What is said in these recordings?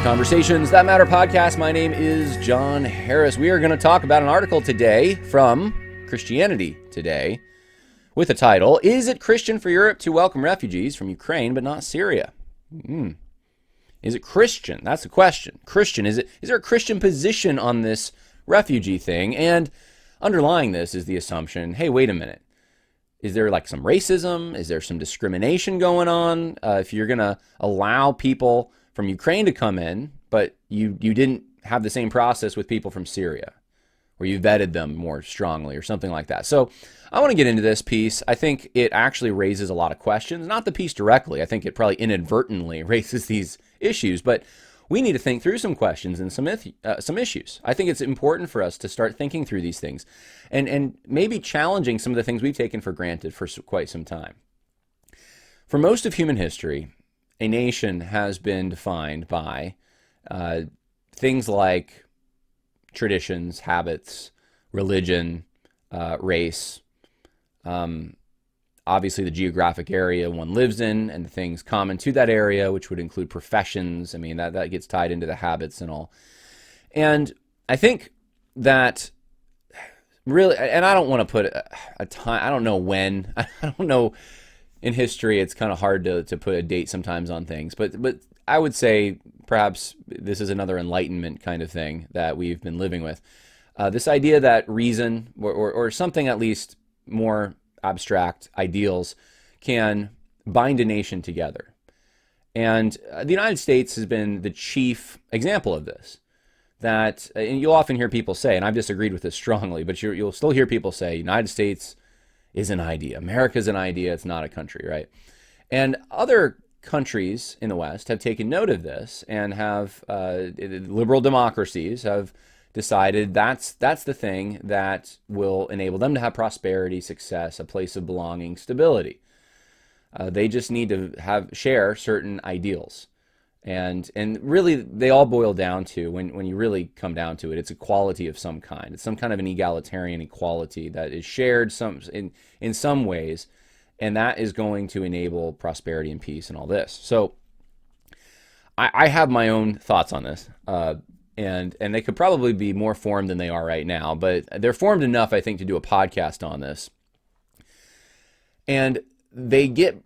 Conversations That Matter podcast. My name is John Harris. We are going to talk about an article today from Christianity Today with the title, "Is it Christian for Europe to welcome refugees from Ukraine but not Syria?" Is it Christian? That's the question. Christian, is there a Christian position on this refugee thing? And underlying this is the assumption, hey, wait a minute. Is there like some racism? Is there some discrimination going on? If you're going to allow people from Ukraine to come in, but you didn't have the same process with people from Syria, or you vetted them more strongly or something like that. So I want to get into this piece. I think it actually raises a lot of questions. Not the piece directly. I think it probably inadvertently raises these issues, but we need to think through some questions and some issues. I think it's important for us to start thinking through these things and maybe challenging some of the things we've taken for granted for quite some time. For most of human history, a nation has been defined by things like traditions, habits, religion, race, obviously the geographic area one lives in and the things common to that area, which would include professions. I mean, that gets tied into the habits and all. And I think that really, and I don't want to put a time, I don't know when, I don't know. In history, it's kind of hard to put a date sometimes on things, but I would say perhaps this is another Enlightenment kind of thing that we've been living with. This idea that reason or something at least more abstract ideals can bind a nation together. And the United States has been the chief example of this. That, and you'll often hear people say, and I've disagreed with this strongly, but you'll still hear people say, United States is an idea. America's an idea. It's not a country, right? And other countries in the West have taken note of this and have, liberal democracies have decided that's the thing that will enable them to have prosperity, success, a place of belonging, stability. They just need to share certain ideals. And really, they all boil down to, when you really come down to it, it's equality of some kind. It's some kind of an egalitarian equality that is shared in some ways, and that is going to enable prosperity and peace and all this. So I have my own thoughts on this, and they could probably be more formed than they are right now, but they're formed enough, I think, to do a podcast on this. And they get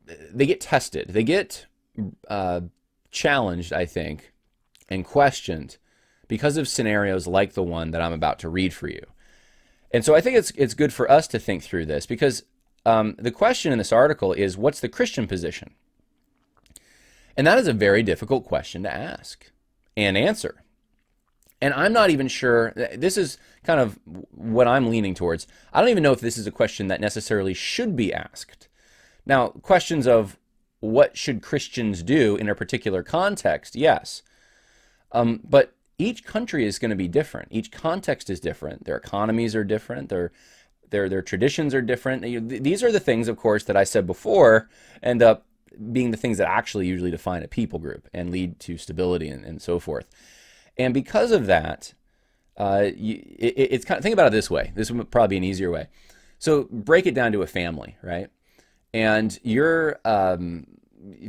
tested. They get challenged, I think, and questioned because of scenarios like the one that I'm about to read for you. And so I think it's good for us to think through this because the question in this article is, what's the Christian position? And that is a very difficult question to ask and answer. And I'm not even sure, this is kind of what I'm leaning towards. I don't even know if this is a question that necessarily should be asked. Now, questions of what should Christians do in a particular context? Yes. But each country is going to be different. Each context is different. Their economies are different. Their traditions are different. These are the things, of course, that I said before end up being the things that actually usually define a people group and lead to stability and so forth. And because of that, it's kind of, think about it this way. This would probably be an easier way. So break it down to a family, right? And you're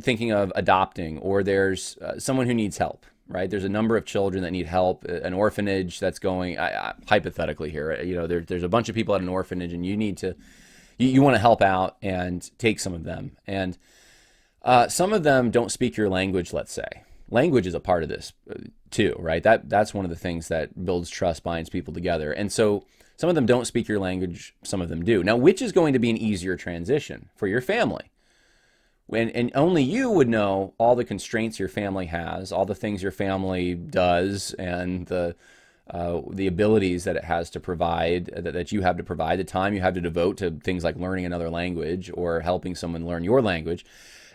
thinking of adopting, or there's someone who needs help, right? There's a number of children that need help, an orphanage that's going, hypothetically here, there's a bunch of people at an orphanage and you want to help out and take some of them. And some of them don't speak your language, let's say. Language is a part of this too, right? That's one of the things that builds trust, binds people together. And so some of them don't speak your language, some of them do. Now, which is going to be an easier transition for your family? And only you would know all the constraints your family has, all the things your family does, and the abilities that it has to provide, that you have to provide, the time you have to devote to things like learning another language or helping someone learn your language.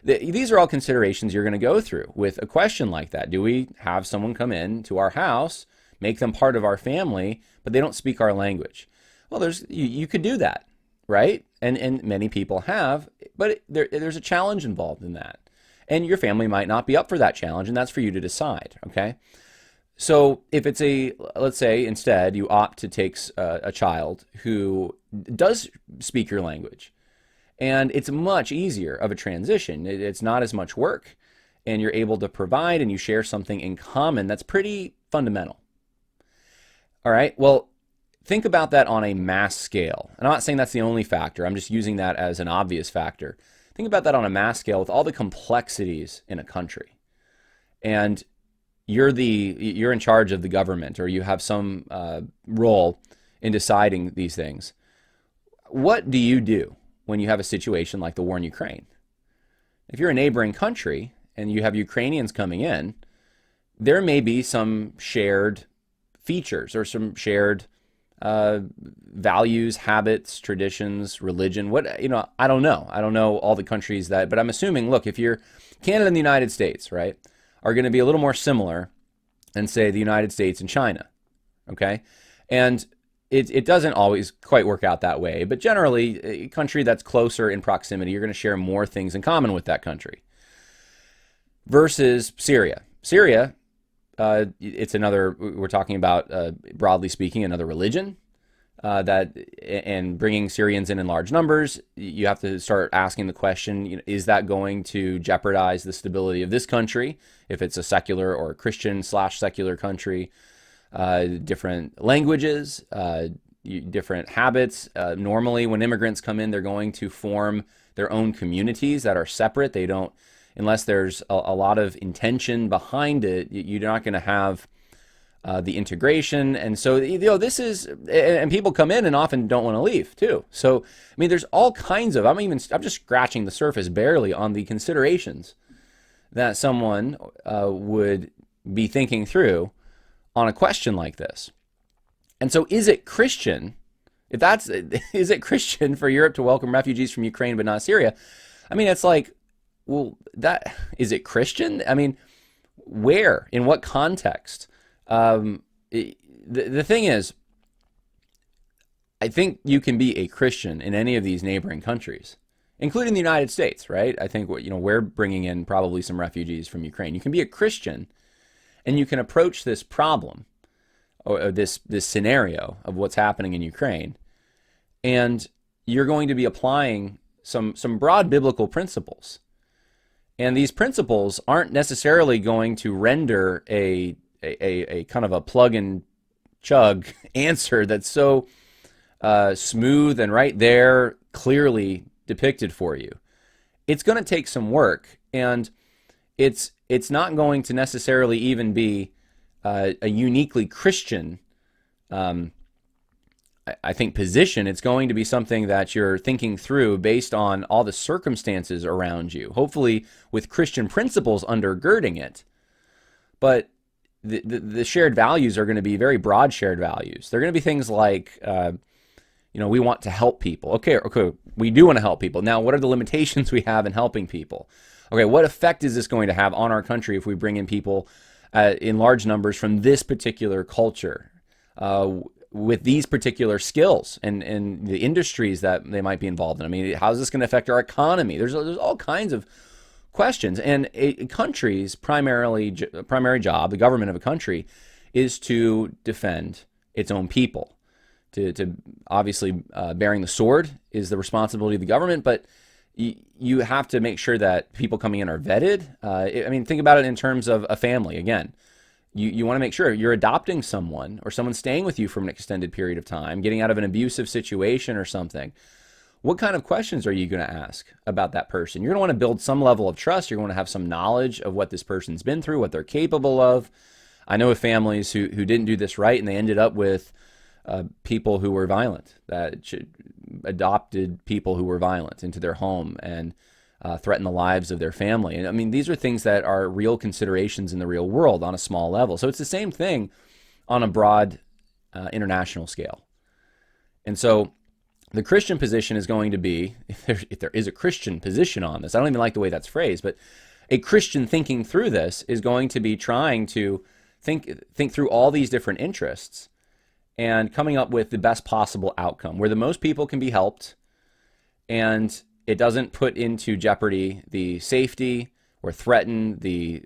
These are all considerations you're going to go through with a question like that. Do we have someone come in to our house, make them part of our family, but they don't speak our language? Well, you could do that, right? And many people have, but there's a challenge involved in that. And your family might not be up for that challenge, and that's for you to decide, okay? So if it's let's say instead you opt to take a child who does speak your language, and it's much easier of a transition. It's not as much work. and you're able to provide and you share something in common that's pretty fundamental. All right, well, think about that on a mass scale. And I'm not saying that's the only factor. I'm just using that as an obvious factor. Think about that on a mass scale with all the complexities in a country. And you're in charge of the government, or you have some role in deciding these things. What do you do when you have a situation like the war in Ukraine? If you're a neighboring country and you have Ukrainians coming in, there may be some shared features or some shared values, habits, traditions, religion. I don't know. I don't know all the countries but I'm assuming, look, if you're Canada and the United States, right, are going to be a little more similar than, say, the United States and China, okay? And it doesn't always quite work out that way, but generally, a country that's closer in proximity, you're going to share more things in common with that country. Versus Syria. Syria, it's another, we're talking about, broadly speaking, another religion, and bringing Syrians in large numbers. You have to start asking the question, is that going to jeopardize the stability of this country if it's a secular or a Christian/secular country? Different languages, different habits. Normally, when immigrants come in, they're going to form their own communities that are separate. They don't, unless there's a lot of intention behind it, you're not going to have the integration. And so, this is, and people come in and often don't want to leave too. So, I mean, there's all kinds of, I'm just scratching the surface barely on the considerations that someone would be thinking through on a question like this. And so is it Christian, is it Christian for Europe to welcome refugees from Ukraine but not Syria? I mean, it's like, well, is it Christian? I mean, where, in what context? The thing is, I think you can be a Christian in any of these neighboring countries, including the United States, right? I think we're bringing in probably some refugees from Ukraine. You can be a Christian and you can approach this problem or this scenario of what's happening in Ukraine, and you're going to be applying some broad biblical principles. And these principles aren't necessarily going to render a kind of a plug and chug answer that's so smooth and right there, clearly depicted for you. It's going to take some work, and it's not going to necessarily even be a uniquely Christian, I think, position. It's going to be something that you're thinking through based on all the circumstances around you, hopefully with Christian principles undergirding it. But the shared values are going to be very broad shared values. They're going to be things like, we want to help people. Okay, we do want to help people. Now, what are the limitations we have in helping people? Okay, what effect is this going to have on our country if we bring in people in large numbers from this particular culture, with these particular skills and the industries that they might be involved in? I mean, how is this going to affect our economy? There's all kinds of questions. And a country's primary job, the government of a country, is to defend its own people. To obviously, bearing the sword is the responsibility of the government, but you have to make sure that people coming in are vetted. I mean, think about it in terms of a family. Again, you want to make sure you're adopting someone or someone staying with you for an extended period of time, getting out of an abusive situation or something. What kind of questions are you going to ask about that person? You're going to want to build some level of trust. You're going to have some knowledge of what this person's been through, what they're capable of. I know of families who didn't do this right, and they ended up with people who were violent, that adopted people who were violent into their home and threatened the lives of their family. And I mean, these are things that are real considerations in the real world on a small level. So it's the same thing on a broad international scale. And so the Christian position is going to be, if there is a Christian position on this, I don't even like the way that's phrased, but a Christian thinking through this is going to be trying to think through all these different interests and coming up with the best possible outcome where the most people can be helped and it doesn't put into jeopardy the safety or threaten the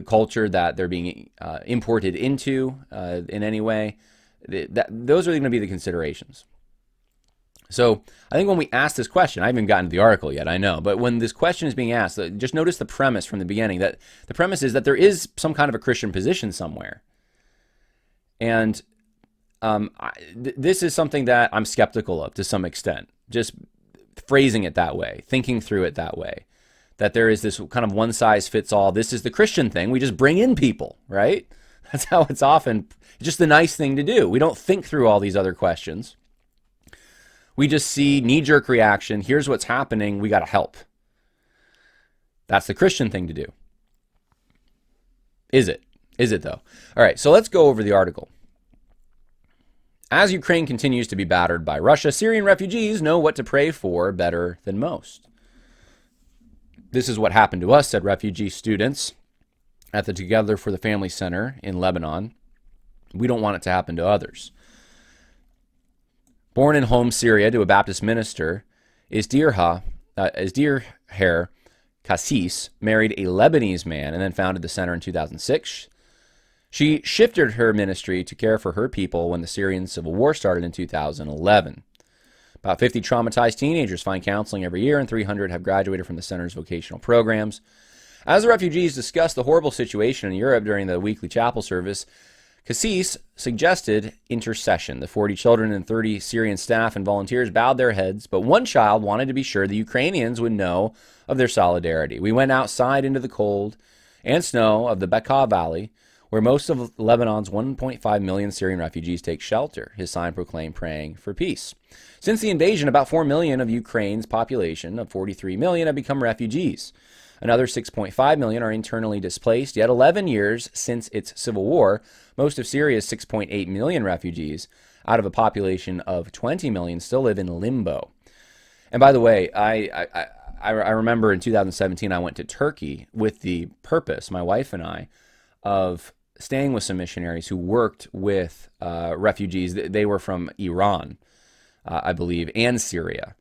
culture that they're being imported into in any way. Those are going to be the considerations. So I think when we ask this question, I haven't gotten to the article yet, I know, but when this question is being asked, just notice the premise from the beginning, that the premise is that there is some kind of a Christian position somewhere. And this is something that I'm skeptical of to some extent, just phrasing it that way, thinking through it that way, that there is this kind of one size fits all. This is the Christian thing. We just bring in people, right? That's how it's often just the nice thing to do. We don't think through all these other questions. We just see knee-jerk reaction. Here's what's happening. We got to help. That's the Christian thing to do. Is it? Is it though? All right, so let's go over the article. As Ukraine continues to be battered by Russia, Syrian refugees know what to pray for better than most. This is what happened to us, said refugee students at the Together for the Family Center in Lebanon. We don't want it to happen to others. Born in Homs, Syria, to a Baptist minister, Isdir Hair Kassis married a Lebanese man and then founded the center in 2006. She shifted her ministry to care for her people when the Syrian civil war started in 2011. About 50 traumatized teenagers find counseling every year, and 300 have graduated from the center's vocational programs. As the refugees discussed the horrible situation in Europe during the weekly chapel service, Kassis suggested intercession. The 40 children and 30 Syrian staff and volunteers bowed their heads, but one child wanted to be sure the Ukrainians would know of their solidarity. We went outside into the cold and snow of the Bekaa Valley, where most of Lebanon's 1.5 million Syrian refugees take shelter, his sign proclaimed, praying for peace. Since the invasion, about 4 million of Ukraine's population of 43 million have become refugees. Another 6.5 million are internally displaced, yet 11 years since its civil war, most of Syria's 6.8 million refugees, out of a population of 20 million, still live in limbo. And by the way, I remember in 2017 I went to Turkey with the purpose, my wife and I, of staying with some missionaries who worked with refugees. They were from Iran, I believe, and Syria.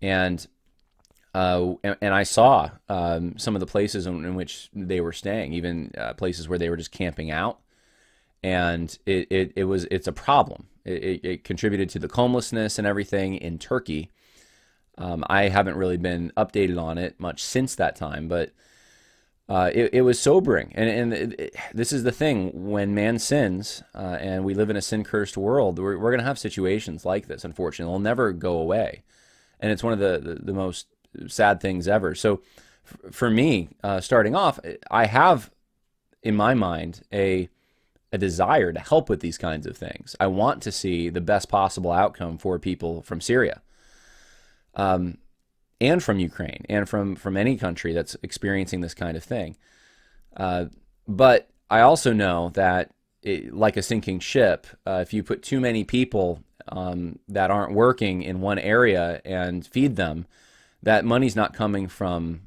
And I saw some of the places in which they were staying, even places where they were just camping out. And it's a problem. It contributed to the homelessness and everything in Turkey. I haven't really been updated on it much since that time, but it was sobering. And this is the thing: when man sins, and we live in a sin-cursed world, we're going to have situations like this. Unfortunately, they'll never go away, and it's one of the most sad things ever. So, for me, starting off, I have in my mind a desire to help with these kinds of things. I want to see the best possible outcome for people from Syria, and from Ukraine, and from any country that's experiencing this kind of thing. But I also know that, like a sinking ship, if you put too many people that aren't working in one area and feed them, that money's not coming from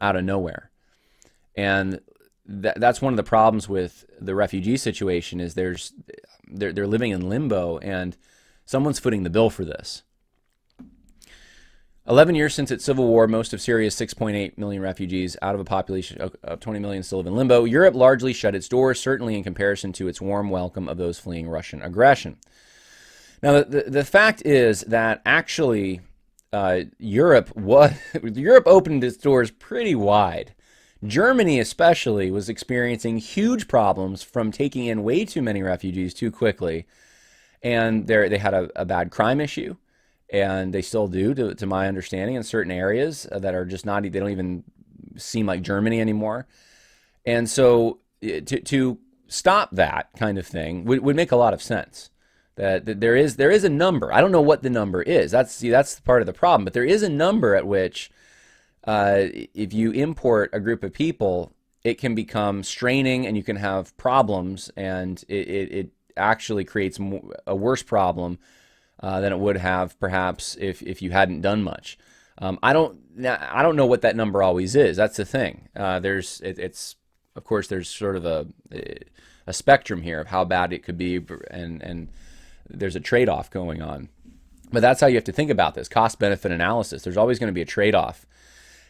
out of nowhere. And that's one of the problems with the refugee situation is they're living in limbo, and someone's footing the bill for this. 11 years since its civil war, most of Syria's 6.8 million refugees, out of a population of 20 million, still live in limbo. Europe largely shut its doors, certainly in comparison to its warm welcome of those fleeing Russian aggression. Now, the fact is that actually Europe opened its doors pretty wide. Germany especially was experiencing huge problems from taking in way too many refugees too quickly, and they had a bad crime issue, and they still do, to my understanding, in certain areas that are just not, they don't even seem like Germany anymore. And so to stop that kind of thing would make a lot of sense. That there is a number. I don't know what the number is. That's part of the problem. But there is a number at which, if you import a group of people, it can become straining, and you can have problems, and it actually creates a worse problem than it would have perhaps if you hadn't done much. I don't know what that number always is. That's the thing. Of course there's sort of a spectrum here of how bad it could be, and there's a trade-off going on. But that's how you have to think about this, cost-benefit analysis. There's always going to be a trade-off.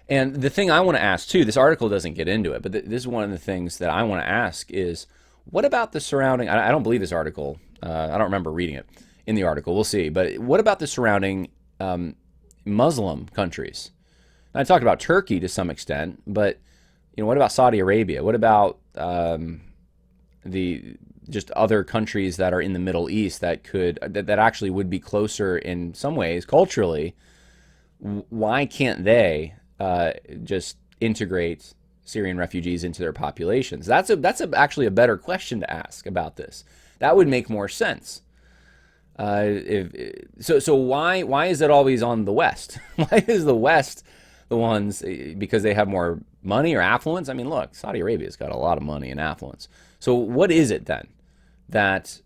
And the thing I want to ask, too, this article doesn't get into it, but this is one of the things that I want to ask is, what about the surrounding, I don't believe this article, I don't remember reading it in the article, we'll see, but what about the surrounding Muslim countries. And I talked about Turkey to some extent, but what about Saudi Arabia? What about the just other countries that are in the Middle East that actually would be closer in some ways culturally? Why can't they just integrate Syrian refugees into their populations? That's actually a better question to ask about this. That would make more sense. So why is it always on the West? Why is the West the ones, because they have more money or affluence? I mean, look, Saudi Arabia's got a lot of money and affluence. So what is it then that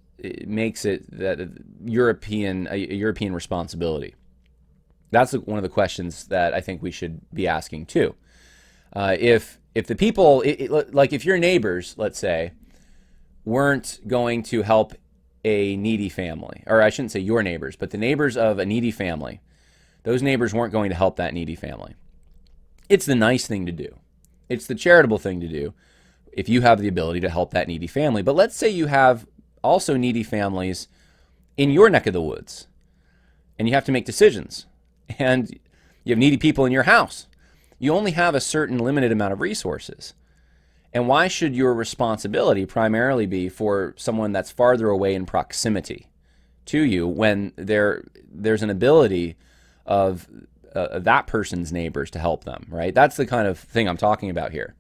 makes it that a European responsibility? That's one of the questions that I think we should be asking too. If the people, like if your neighbors, let's say, weren't going to help a needy family, or I shouldn't say your neighbors, but the neighbors of a needy family, those neighbors weren't going to help that needy family. It's the nice thing to do. It's the charitable thing to do if you have the ability to help that needy family. But let's say you have also needy families in your neck of the woods, and you have to make decisions, and you have needy people in your house. You only have a certain limited amount of resources. And why should your responsibility primarily be for someone that's farther away in proximity to you when there's an ability of that person's neighbors to help them, right? That's the kind of thing I'm talking about here.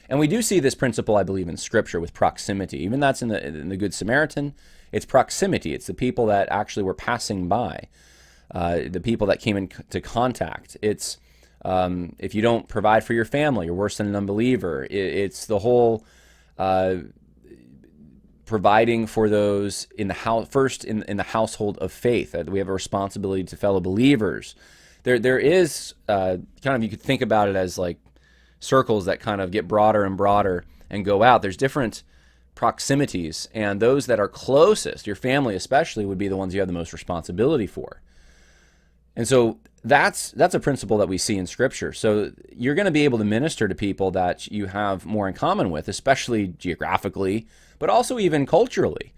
And we do see this principle, I believe, in Scripture with proximity. Even that's in the Good Samaritan. It's proximity. It's the people that actually were passing by, the people that came into contact. It's if you don't provide for your family, you're worse than an unbeliever. It's the whole providing for those in the house, first in the household of faith. We have a responsibility to fellow believers. There is kind of, you could think about it as like circles that kind of get broader and broader and go out. There's different proximities, and those that are closest, your family especially, would be the ones you have the most responsibility for. And so that's a principle that we see in Scripture. So you're going to be able to minister to people that you have more in common with, especially geographically, but also even culturally,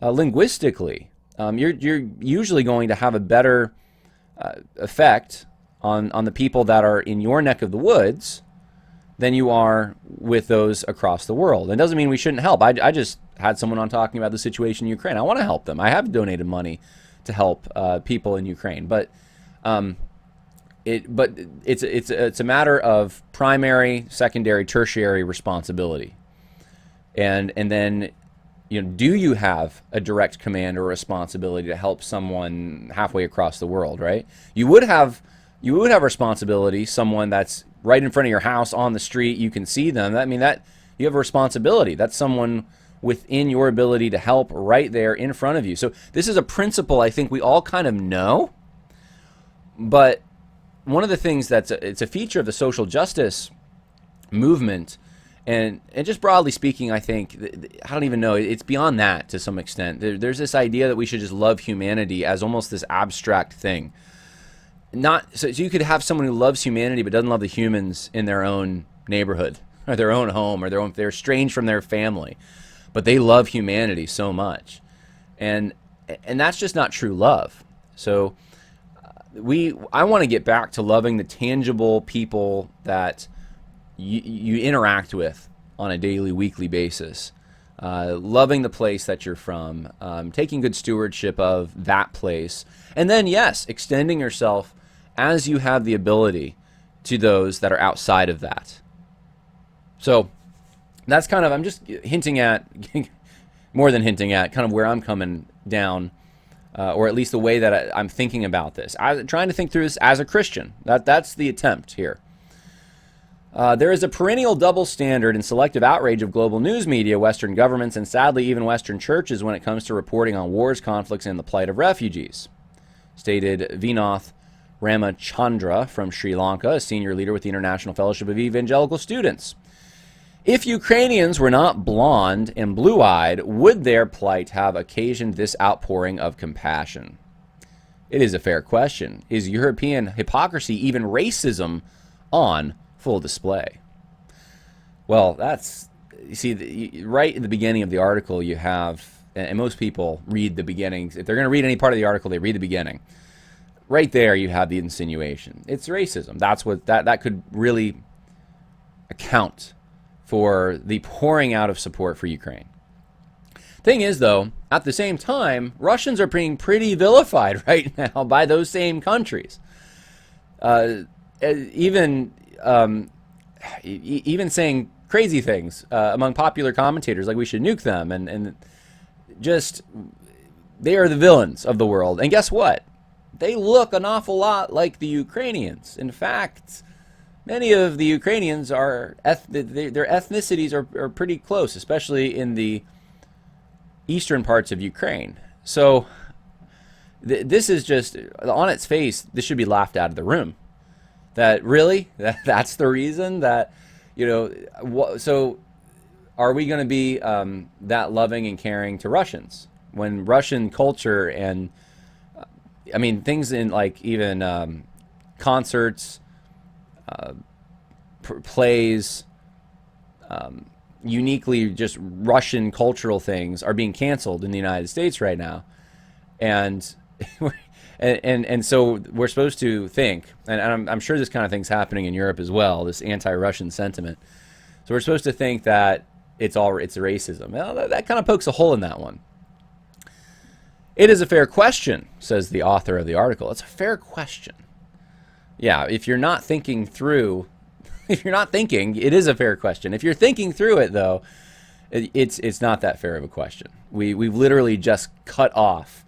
linguistically. You're usually going to have a better effect on the people that are in your neck of the woods than you are with those across the world. It doesn't mean we shouldn't help. I just had someone on talking about the situation in Ukraine. I want to help them. I have donated money to help people in Ukraine, but it's a matter of primary, secondary, tertiary responsibility, and then do you have a direct command or responsibility to help someone halfway across the world? Right? You would have responsibility. Someone that's right in front of your house on the street, you can see them. I mean, that you have a responsibility. That's someone within your ability to help right there in front of you. So this is a principle I think we all kind of know. But one of the things it's a feature of the social justice movement, and just broadly speaking, I think, I don't even know, it's beyond that to some extent. There's this idea that we should just love humanity as almost this abstract thing. So you could have someone who loves humanity but doesn't love the humans in their own neighborhood or their own home, or they're estranged from their family, but they love humanity so much, and that's just not true love. So I want to get back to loving the tangible people that you interact with on a daily, weekly basis, loving the place that you're from, taking good stewardship of that place, and then, yes, extending yourself as you have the ability to those that are outside of that. So that's kind of, I'm just hinting at, more than hinting at, kind of where I'm coming down, or at least the way that I'm thinking about this. I'm trying to think through this as a Christian. That's the attempt here. There is a perennial double standard and selective outrage of global news media, Western governments, and sadly even Western churches when it comes to reporting on wars, conflicts, and the plight of refugees, stated Vinoth Ramachandra from Sri Lanka, a senior leader with the International Fellowship of Evangelical Students. If Ukrainians were not blonde and blue-eyed, would their plight have occasioned this outpouring of compassion? It is a fair question. Is European hypocrisy, even racism, on full display? Well, you see, right in the beginning of the article you have, and most people read the beginnings. If they're going to read any part of the article, they read the beginning. right there you have the insinuation. It's racism. That's what that could really account for the pouring out of support for Ukraine. Thing is, though, at the same time, Russians are being pretty vilified right now by those same countries. Even saying crazy things among popular commentators, like we should nuke them, and just they are the villains of the world. And guess what? They look an awful lot like the Ukrainians. In fact, many of the Ukrainians are their ethnicities are pretty close, especially in the eastern parts of Ukraine. So this is just, on its face, this should be laughed out of the room. That really, that's the reason that, so are we going to be that loving and caring to Russians when Russian culture and, things in like even concerts, plays, uniquely just Russian cultural things are being canceled in the United States right now, and and so we're supposed to think, and I'm sure this kind of thing's happening in Europe as well, this anti-Russian sentiment. So we're supposed to think that it's racism. Well, that kind of pokes a hole in that one. It is a fair question, says the author of the article. It's a fair question. Yeah, if you're not thinking through. If you're not thinking, it is a fair question. If you're thinking through it, though, it's not that fair of a question. We've literally just cut off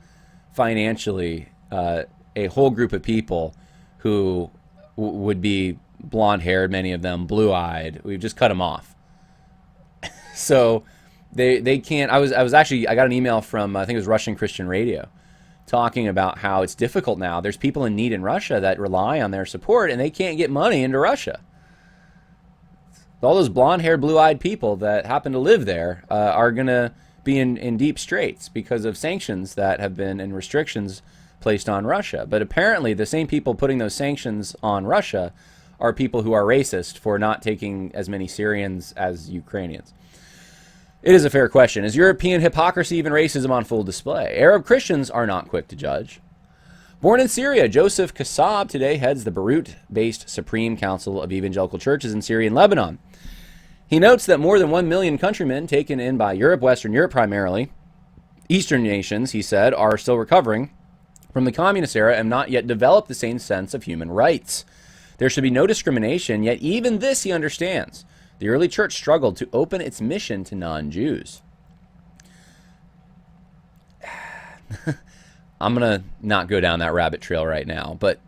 financially a whole group of people who would be blonde-haired, many of them blue-eyed. We've just cut them off. So they can't. I got an email from I think it was Russian Christian Radio, talking about how it's difficult now. There's people in need in Russia that rely on their support, and they can't get money into Russia. All those blonde-haired, blue-eyed people that happen to live there are going to be in deep straits because of sanctions that have been and restrictions placed on Russia. But apparently the same people putting those sanctions on Russia are people who are racist for not taking as many Syrians as Ukrainians. It is a fair question. Is European hypocrisy even racism on full display? Arab Christians are not quick to judge. Born in Syria, Joseph Kassab today heads the Beirut-based Supreme Council of Evangelical Churches in Syria and Lebanon. He notes that more than 1 million countrymen taken in by Europe, Western Europe primarily, Eastern nations, he said, are still recovering from the communist era and have not yet developed the same sense of human rights. There should be no discrimination, yet even this he understands. The early church struggled to open its mission to non-Jews. I'm going to not go down that rabbit trail right now, but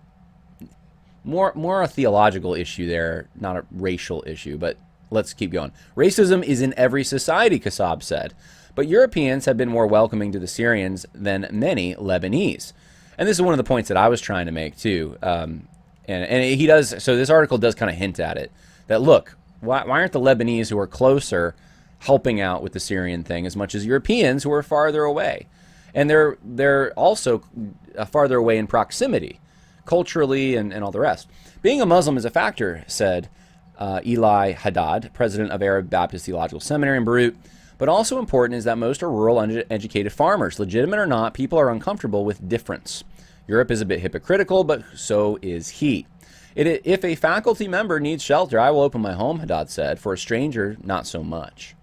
more a theological issue there, not a racial issue, but let's keep going. Racism is in every society, Kassab said, but Europeans have been more welcoming to the Syrians than many Lebanese. And this is one of the points that I was trying to make too. And he does, so this article does kind of hint at it, that look, why aren't the Lebanese who are closer helping out with the Syrian thing as much as Europeans who are farther away? And they're also farther away in proximity, culturally and all the rest. Being a Muslim is a factor, said Eli Haddad, president of Arab Baptist Theological Seminary in Beirut. But also important is that most are rural, uneducated farmers. Legitimate or not, people are uncomfortable with difference. Europe is a bit hypocritical, but so is he. If a faculty member needs shelter, I will open my home, Haddad said. For a stranger, not so much.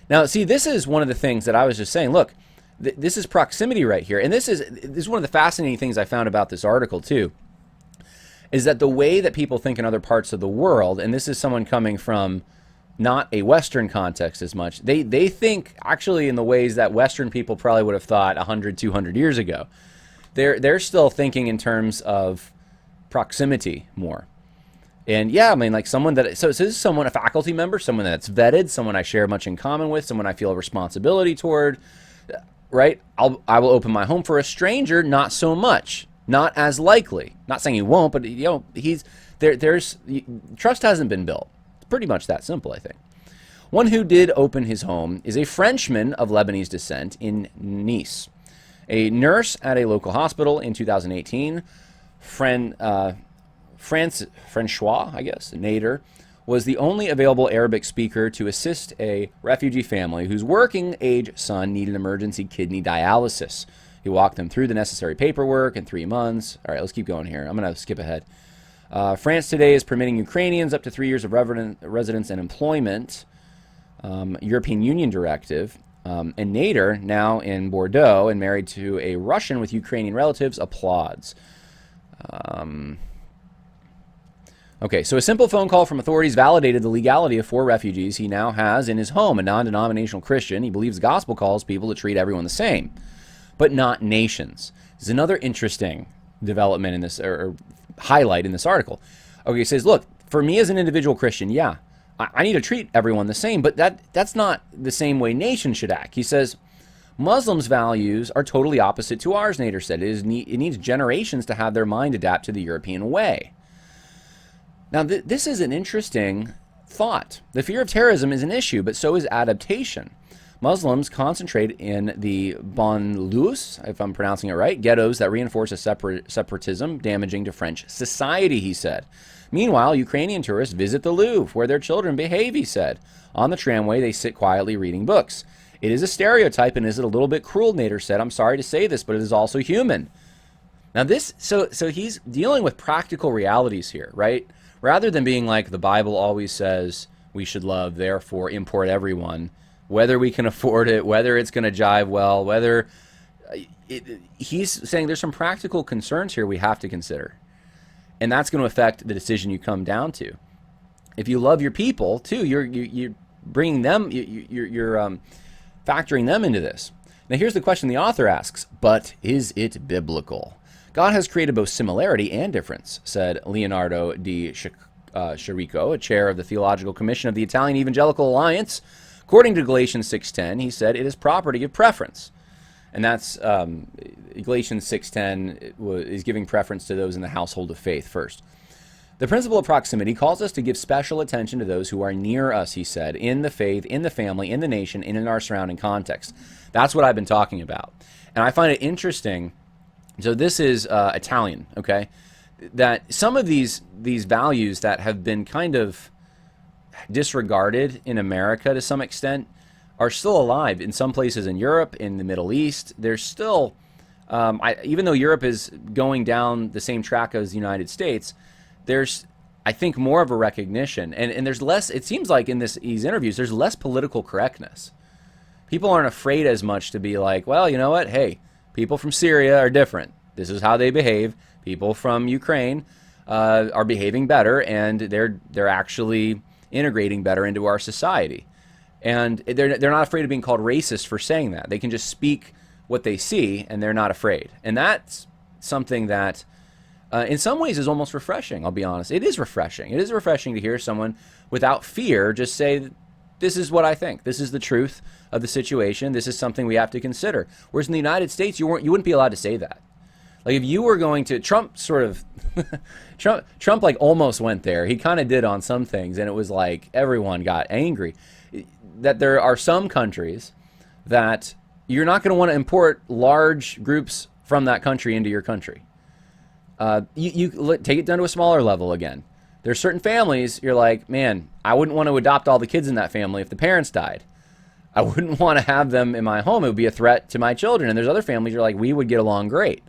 Now, see, this is one of the things that I was just saying. Look, this is proximity right here. And this is one of the fascinating things I found about this article, too, is that the way that people think in other parts of the world, and this is someone coming from not a Western context as much, they think actually in the ways that Western people probably would have thought 100, 200 years ago. They're still thinking in terms of proximity more. And yeah, I mean, like someone that, so this is someone, a faculty member, someone that's vetted, someone I share much in common with, someone I feel a responsibility toward, right? I will open my home. For a stranger, not so much, not as likely. Not saying he won't, but there's trust hasn't been built. It's pretty much that simple, I think. One who did open his home is a Frenchman of Lebanese descent in Nice. A nurse at a local hospital in 2018, Francois, I guess, Nader, was the only available Arabic speaker to assist a refugee family whose working-age son needed emergency kidney dialysis. He walked them through the necessary paperwork in 3 months. All right, let's keep going here. I'm going to skip ahead. France today is permitting Ukrainians up to 3 years of residence and employment. European Union directive. And Nader, now in Bordeaux and married to a Russian with Ukrainian relatives, applauds. Okay, so a simple phone call from authorities validated the legality of 4 refugees he now has in his home, a non-denominational Christian. He believes the gospel calls people to treat everyone the same, but not nations. This is another interesting development in this, or highlight in this article. Okay, he says, look, for me as an individual Christian, yeah, I need to treat everyone the same, but that's not the same way nations should act. He says, Muslims' values are totally opposite to ours, Nader said. It needs generations to have their mind adapt to the European way. Now, this is an interesting thought. The fear of terrorism is an issue, but so is adaptation. Muslims concentrate in the banlieues, if I'm pronouncing it right, ghettos that reinforce a separatism damaging to French society, he said. Meanwhile, Ukrainian tourists visit the Louvre, where their children behave, he said. On the tramway, they sit quietly reading books. It is a stereotype, and is it a little bit cruel, Nader said. I'm sorry to say this, but it is also human. Now so he's dealing with practical realities here, right? Rather than being like the Bible always says we should love, therefore import everyone, whether we can afford it, whether it's going to jive well, whether he's saying there's some practical concerns here we have to consider. And that's going to affect the decision you come down to. If you love your people too, you're bringing them, you're factoring them into this. Now here's the question the author asks, but is it biblical? God has created both similarity and difference, said Leonardo di Chirico, a chair of the Theological Commission of the Italian Evangelical Alliance. According to Galatians 6:10, he said it is proper to give preference. And that's Galatians 6:10 is giving preference to those in the household of faith first. The principle of proximity calls us to give special attention to those who are near us, he said, in the faith, in the family, in the nation, and in our surrounding context. That's what I've been talking about. And I find it interesting. So this is Italian, okay? That some of these values that have been kind of disregarded in America to some extent are still alive in some places in Europe, in the Middle East. There's still, even though Europe is going down the same track as the United States, there's, I think, more of a recognition. And there's less, it seems like in these interviews, there's less political correctness. People aren't afraid as much to be like, well, you know what? Hey, people from Syria are different. This is how they behave. People from Ukraine are behaving better, and they're actually integrating better into our society. And they're not afraid of being called racist for saying that. They can just speak what they see, and they're not afraid. And that's something that, in some ways, is almost refreshing. I'll be honest. It is refreshing. It is refreshing to hear someone without fear just say, this is what I think. This is the truth of the situation. This is something we have to consider. Whereas in the United States, you wouldn't be allowed to say that. Like if you were going to, Trump sort of, Trump like almost went there. He kind of did on some things, and it was like everyone got angry. That there are some countries that you're not going to want to import large groups from that country into your country. You take it down to a smaller level again. There's certain families, you're like, man, I wouldn't want to adopt all the kids in that family if the parents died. I wouldn't want to have them in my home. It would be a threat to my children. And there's other families you're like, we would get along great.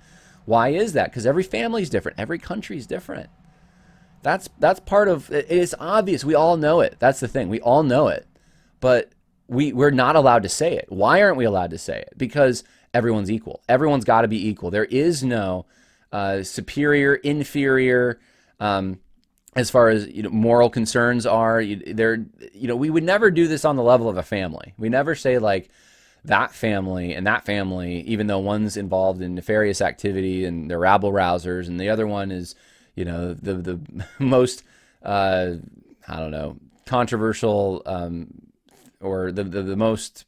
Why is that? Because every family is different. Every country is different. That's part of it. It's obvious. We all know it. That's the thing. We all know it. But we're not allowed to say it. Why aren't we allowed to say it? Because everyone's equal. Everyone's got to be equal. There is no superior, inferior, as far as moral concerns are. We would never do this on the level of a family. We never say like that family and that family, even though one's involved in nefarious activity and they're rabble rousers, and the other one is, the most controversial or the most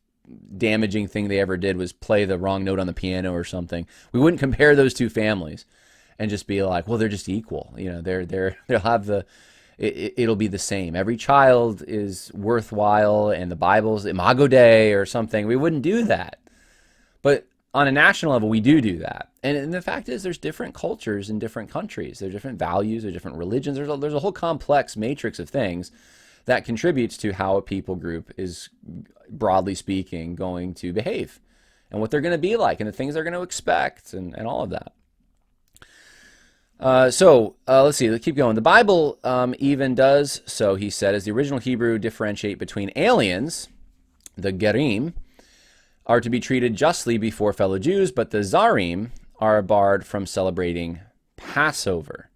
damaging thing they ever did was play the wrong note on the piano or something. We wouldn't compare those two families and just be like, well, they're just equal. They'll have it'll be the same. Every child is worthwhile, and the Bible's Imago Dei or something. We wouldn't do that. But on a national level, we do that. And the fact is, there's different cultures in different countries. There's different values. There's different religions. There's a whole complex matrix of things that contributes to how a people group is, broadly speaking, going to behave. and what they're going to be like and the things they're going to expect and all of that. Let's see. Let's keep going. The Bible even does so, he said, as the original Hebrew differentiate between aliens, the Gerim, are to be treated justly before fellow Jews, but the Zarim are barred from celebrating Passover.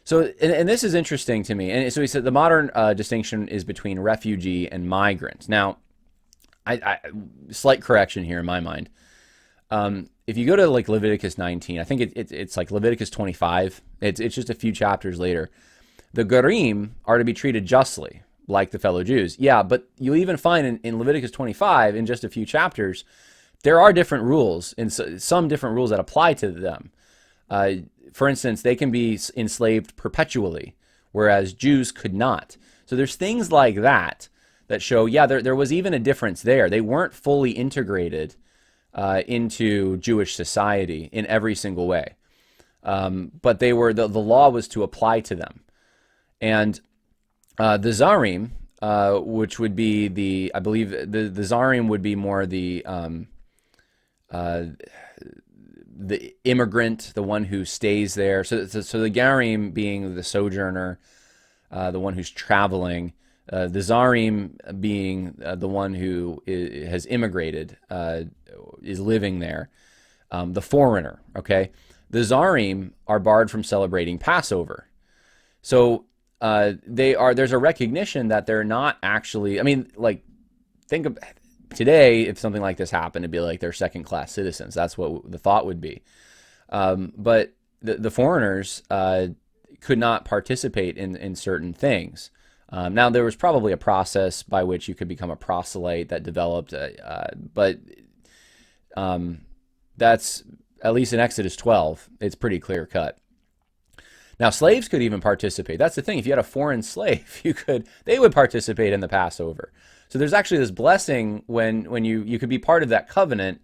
So, and this is interesting to me. And so he said the modern distinction is between refugee and migrant. Now, slight correction here in my mind. If you go to like Leviticus 19, I think it's like Leviticus 25. It's just a few chapters later. The Gerim are to be treated justly, like the fellow Jews. Yeah, but you'll even find in Leviticus 25, in just a few chapters, there are different rules, and some different rules that apply to them. For instance, they can be enslaved perpetually, whereas Jews could not. So there's things like that show, yeah, there was even a difference there. They weren't fully integrated into Jewish society in every single way. But they were, the law was to apply to them. And the Zarim, which would be I believe the Zarim would be more the immigrant, the one who stays there. So the Garim being the sojourner, the one who's traveling, the Zarim being the one who has immigrated, is living there, the foreigner, okay? The Zarim are barred from celebrating Passover. So there's a recognition that they're not actually, I mean, like, think of today, if something like this happened, it'd be like they're second-class citizens. That's what the thought would be. But the foreigners could not participate in certain things. Now, there was probably a process by which you could become a proselyte that developed, but that's, at least in Exodus 12, it's pretty clear-cut. Now, slaves could even participate. That's the thing. If you had a foreign slave, they would participate in the Passover. So there's actually this blessing when you could be part of that covenant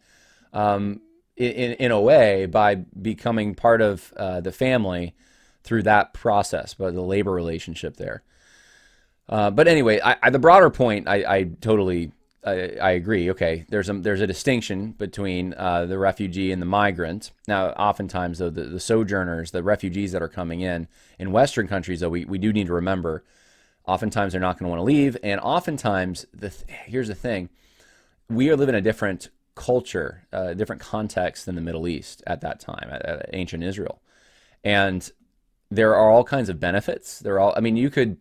in a way by becoming part of the family through that process, but the labor relationship there. But anyway, the broader point, I totally agree. Okay, there's a distinction between the refugee and the migrant. Now, oftentimes, though, the sojourners, the refugees that are coming in Western countries, though, we do need to remember, oftentimes they're not going to want to leave, and oftentimes, here's the thing, we are living in a different culture, a different context than the Middle East at that time, at ancient Israel. And there are all kinds of benefits. I mean, you could,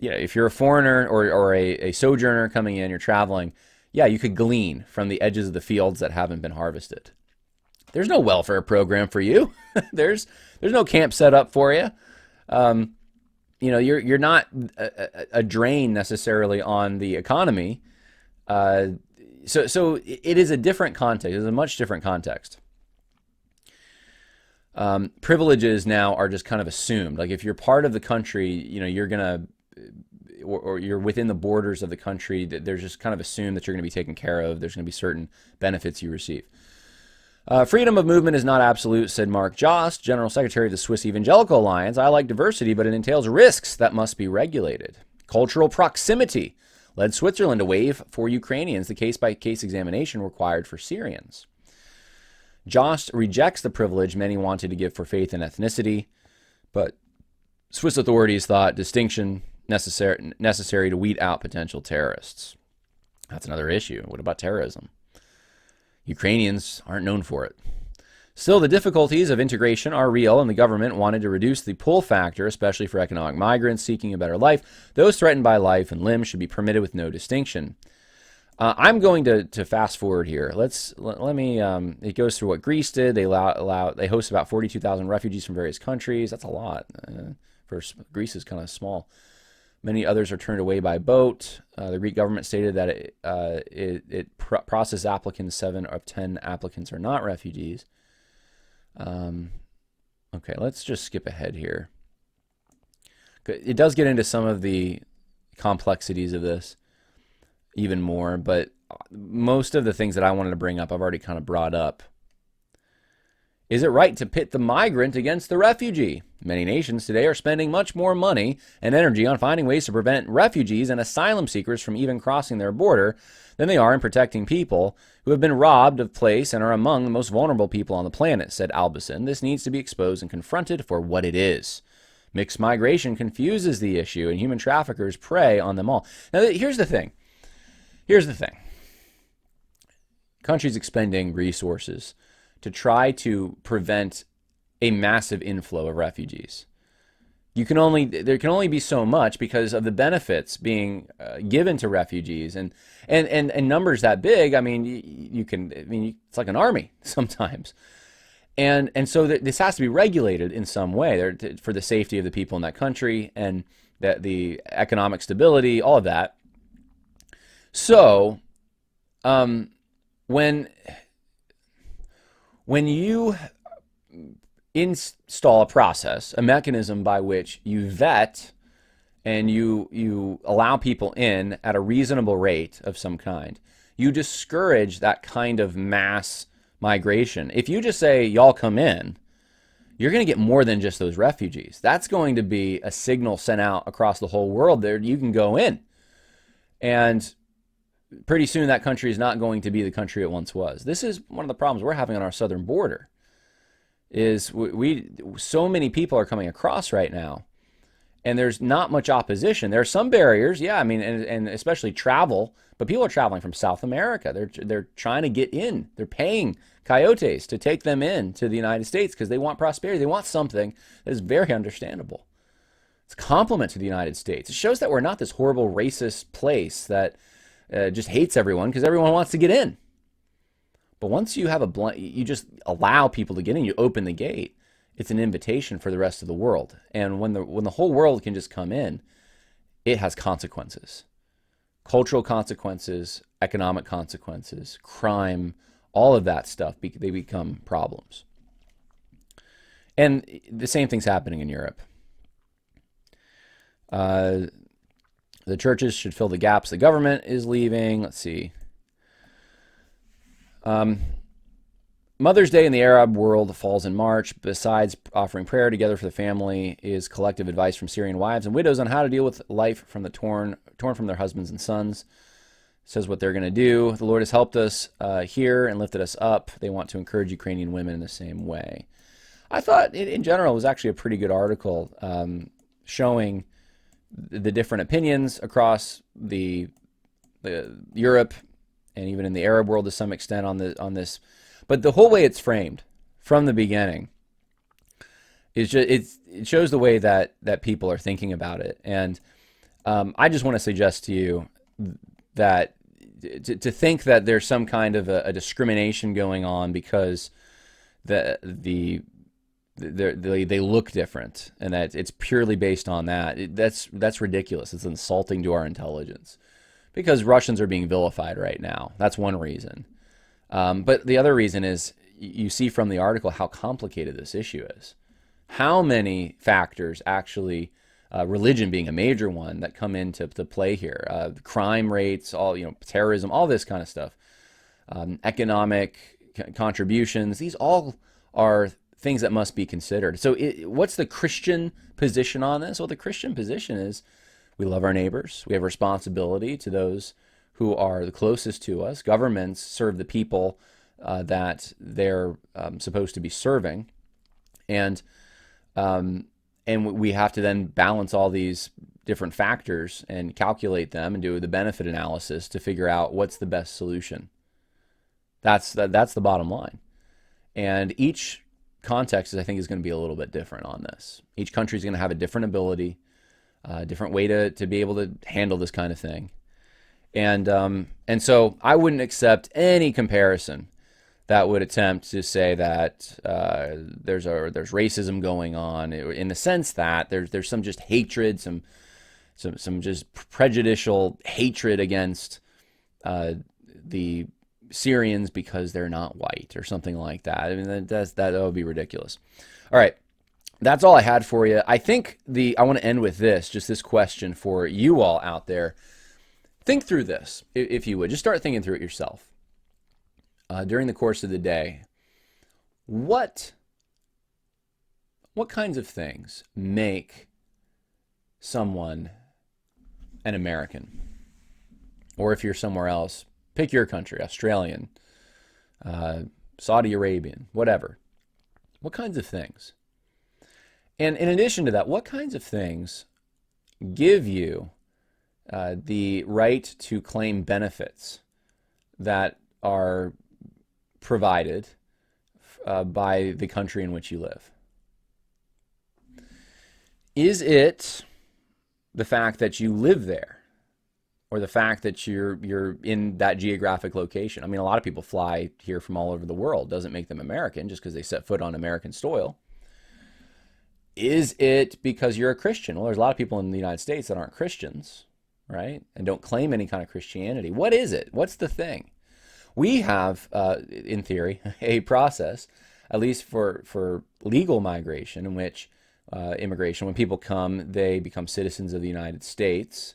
if you're a foreigner or a sojourner coming in, you're traveling, yeah, you could glean from the edges of the fields that haven't been harvested. There's no welfare program for you. There's no camp set up for you. You're not a drain necessarily on the economy. So it is a different context. It's a much different context. Privileges now are just kind of assumed. Like if you're part of the country, you're gonna, or you're within the borders of the country, that there's just kind of assumed that you're going to be taken care of. There's going to be certain benefits you receive. Freedom of movement is not absolute, said Mark Jost, General Secretary of the Swiss Evangelical Alliance. I like diversity, but it entails risks that must be regulated. Cultural proximity led Switzerland to waive for Ukrainians the case-by-case examination required for Syrians. Jost rejects the privilege many wanted to give for faith and ethnicity, but Swiss authorities thought distinction necessary to weed out potential terrorists. That's another issue. What about terrorism? Ukrainians aren't known for it. Still, the difficulties of integration are real, and the government wanted to reduce the pull factor, especially for economic migrants seeking a better life. Those threatened by life and limb should be permitted with no distinction. I'm going to fast forward here. Let me. It goes through what Greece did. They host about 42,000 refugees from various countries. That's a lot. Greece is kind of small. Many others are turned away by boat. The Greek government stated that it processed applicants. 7 of 10 applicants are not refugees. Okay, let's just skip ahead here. It does get into some of the complexities of this even more, but most of the things that I wanted to bring up, I've already kind of brought up. Is it right to pit the migrant against the refugee? Many nations today are spending much more money and energy on finding ways to prevent refugees and asylum seekers from even crossing their border than they are in protecting people who have been robbed of place and are among the most vulnerable people on the planet, said Albason. This needs to be exposed and confronted for what it is. Mixed migration confuses the issue, and human traffickers prey on them all. Now, here's the thing. Countries expending resources to try to prevent a massive inflow of refugees. There can only be so much because of the benefits being given to refugees, and numbers that big. I mean, it's like an army sometimes, and so this has to be regulated in some way for the safety of the people in that country and the economic stability, all of that. So, when you install a process, a mechanism by which you vet and you allow people in at a reasonable rate of some kind, you discourage that kind of mass migration. If you just say, y'all come in, you're going to get more than just those refugees. That's going to be a signal sent out across the whole world there, you can go in. And pretty soon that country is not going to be the country it once was. This is one of the problems we're having on our southern border. Is so many people are coming across right now, and there's not much opposition. There are some barriers, yeah, I mean, and especially travel, but people are traveling from South America. They're trying to get in. They're paying coyotes to take them in to the United States because they want prosperity. They want something that is very understandable. It's a compliment to the United States. It shows that we're not this horrible racist place that just hates everyone because everyone wants to get in. But once you have you just allow people to get in, you open the gate, it's an invitation for the rest of the world. And when the whole world can just come in, it has consequences. Cultural consequences, economic consequences, crime, all of that stuff, they become problems. And the same thing's happening in Europe. The churches should fill the gaps the government is leaving. Let's see. Mother's Day in the Arab world falls in March. Besides offering prayer together for the family is collective advice from Syrian wives and widows on how to deal with life from the torn from their husbands and sons. It says what they're going to do. The Lord has helped us here and lifted us up. They want to encourage Ukrainian women in the same way. I thought in general it was actually a pretty good article showing the different opinions across the Europe and even in the Arab world to some extent on this. But the whole way it's framed from the beginning is just it shows the way that people are thinking about it. And I just want to suggest to you that to think that there's some kind of a discrimination going on because they look different and that it's purely based on that. That's ridiculous. It's insulting to our intelligence because Russians are being vilified right now. That's one reason. But the other reason is you see from the article how complicated this issue is. How many factors actually, religion being a major one, that come into play here. Crime rates, terrorism, all this kind of stuff. Economic contributions, these all are things that must be considered. So what's the Christian position on this? Well, the Christian position is we love our neighbors. We have responsibility to those who are the closest to us. Governments serve the people that they're supposed to be serving. And we have to then balance all these different factors and calculate them and do the benefit analysis to figure out what's the best solution. That's the bottom line. And each context, I think, is going to be a little bit different on this. Each country is going to have a different ability, a different way to be able to handle this kind of thing. And so I wouldn't accept any comparison that would attempt to say that there's racism going on, in the sense that there's some just hatred, some just prejudicial hatred against the Syrians because they're not white or something like that. I mean, that would be ridiculous. All right. That's all I had for you. I think I want to end with this question for you all out there. Think through this, if you would. Just start thinking through it yourself. During the course of the day, what what kinds of things make someone an American? Or if you're somewhere else, pick your country, Australian, Saudi Arabian, whatever. What kinds of things? And in addition to that, what kinds of things give you the right to claim benefits that are provided by the country in which you live? Is it the fact that you live there, or the fact that you're in that geographic location? I mean, a lot of people fly here from all over the world. Doesn't make them American just because they set foot on American soil. Is it because you're a Christian? Well, there's a lot of people in the United States that aren't Christians, right? And don't claim any kind of Christianity. What is it? What's the thing? We have, in theory, a process, at least for legal migration, in which immigration, when people come, they become citizens of the United States,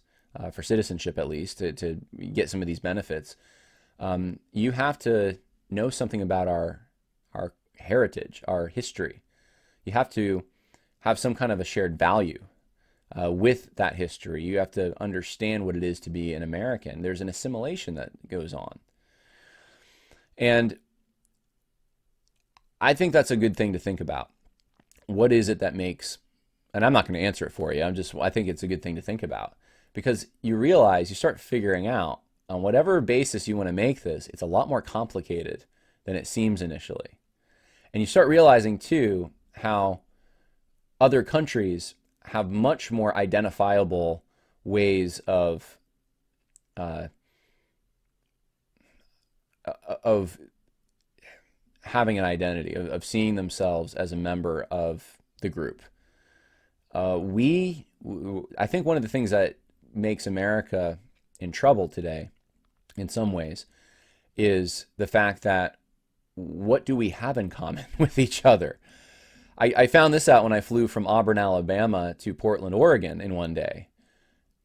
for citizenship at least, to get some of these benefits. You have to know something about our heritage, our history. You have to have some kind of a shared value with that history. You have to understand what it is to be an American. There's an assimilation that goes on. And I think that's a good thing to think about. What is it that makes, and I'm not going to answer it for you, I think it's a good thing to think about, because you realize, you start figuring out, on whatever basis you want to make this, it's a lot more complicated than it seems initially. And you start realizing too how other countries have much more identifiable ways of having an identity, of seeing themselves as a member of the group. I think one of the things that makes America in trouble today, in some ways, is the fact that what do we have in common with each other? I found this out when I flew from Auburn, Alabama to Portland, Oregon in one day.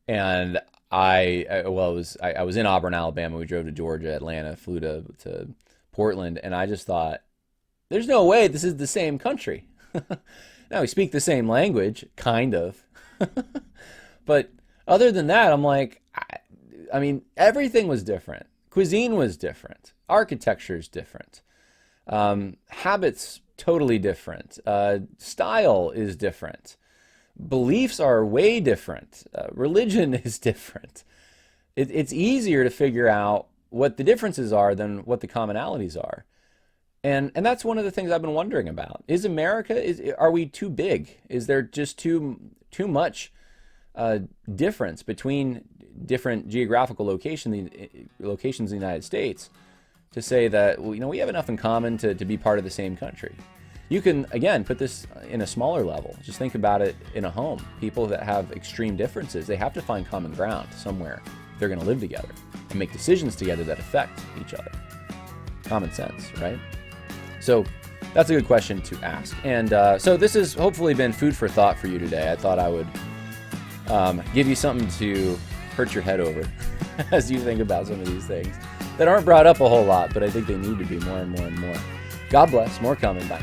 And I was in Auburn, Alabama. We drove to Georgia, Atlanta, flew to Portland, and I just thought, there's no way this is the same country. Now, we speak the same language, kind of. But other than that, I'm like, I mean, everything was different. Cuisine was different. Architecture is different. Habits, totally different. Style is different. Beliefs are way different. Religion is different. It's easier to figure out what the differences are than what the commonalities are. And that's one of the things I've been wondering about. Is America, are we too big? Is there just too much difference between different geographical locations in the United States to say that, well, we have enough in common to be part of the same country? You can, again, put this in a smaller level. Just think about it in a home. People that have extreme differences, they have to find common ground somewhere. They're going to live together and make decisions together that affect each other. Common sense, right? So that's a good question to ask. And so this has hopefully been food for thought for you today. I thought I would give you something to hurt your head over as you think about some of these things that aren't brought up a whole lot, but I think they need to be more and more and more. God bless. More coming. Bye.